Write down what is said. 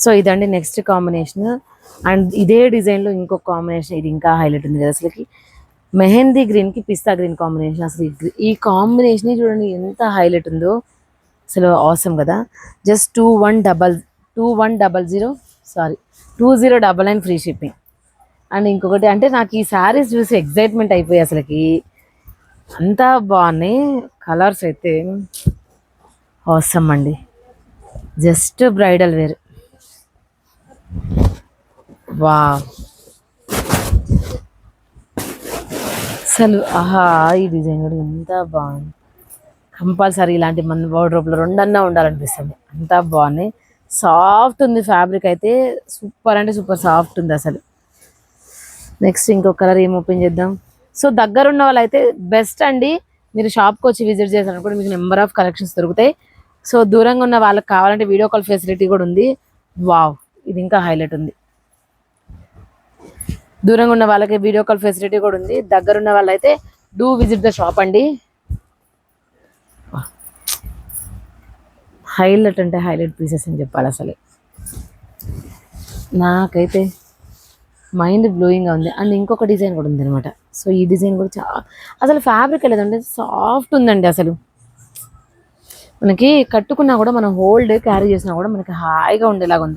So ఇదండి next combination. And ఇదే డిజైన్లో ఇంకొక కాంబినేషన్, ఇది ఇంకా హైలైట్ ఉంది కదా అసలుకి. మెహందీ గ్రీన్కి పిస్తా గ్రీన్ కాంబినేషన్. అసలు ఈ కాంబినేషన్ చూడండి ఎంత హైలైట్ ఉందో, అసలు అవసరం కదా. Just 2100, sorry 2099 free shipping. And ఇంకొకటి అంటే నాకు ఈ శారీస్ చూసి ఎగ్జైట్మెంట్ అయిపోయి అసలుకి అంతా బాగున్నాయి. కలర్స్ అయితే అవసరం అండి, జస్ట్ బ్రైడల్ వేర్. వా అసలు ఆహా, ఈ డిజైన్ కూడా ఎంత బాగుంది. కంపల్సరీ ఇలాంటి మన వార్డ్రోబ్లో రెండన్నా ఉండాలనిపిస్తుంది, అంతా బాగున్నాయి. సాఫ్ట్ ఉంది ఫ్యాబ్రిక్ అయితే, సూపర్ అంటే సూపర్ సాఫ్ట్ ఉంది అసలు. నెక్స్ట్ ఇంకో కలర్ ఏం ఓపెన్ చేద్దాం. సో దగ్గరున్న వాళ్ళైతే బెస్ట్ అండి, మీరు షాప్కి వచ్చి విజిట్ చేశారనుకోండి మీకు నెంబర్ ఆఫ్ కలెక్షన్స్ దొరుకుతాయి. సో దూరంగా ఉన్న వాళ్ళకి కావాలంటే వీడియో కాల్ ఫెసిలిటీ కూడా ఉంది. వావ్, ఇది ఇంకా హైలైట్ ఉంది. దూరంగా ఉన్న వాళ్ళకి వీడియో కాల్ ఫెసిలిటీ కూడా ఉంది. దగ్గరున్న వాళ్ళైతే డూ విజిట్ ద షాప్ అండి. హైలైట్ అంటే హైలైట్ పీసెస్ అని చెప్పాలి అసలు. నాకైతే మైండ్ బ్లోయింగ్గా ఉంది. అండ్ ఇంకొక డిజైన్ కూడా ఉంది అనమాట. సో ఈ డిజైన్ కూడా చాలా, అసలు ఫ్యాబ్రిక్ లేదంటే సాఫ్ట్ ఉందండి అసలు. మనకి కట్టుకున్నా కూడా మనం హోల్డ్ క్యారీ చేసినా కూడా మనకి హాయిగా ఉండేలాగా ఉంది.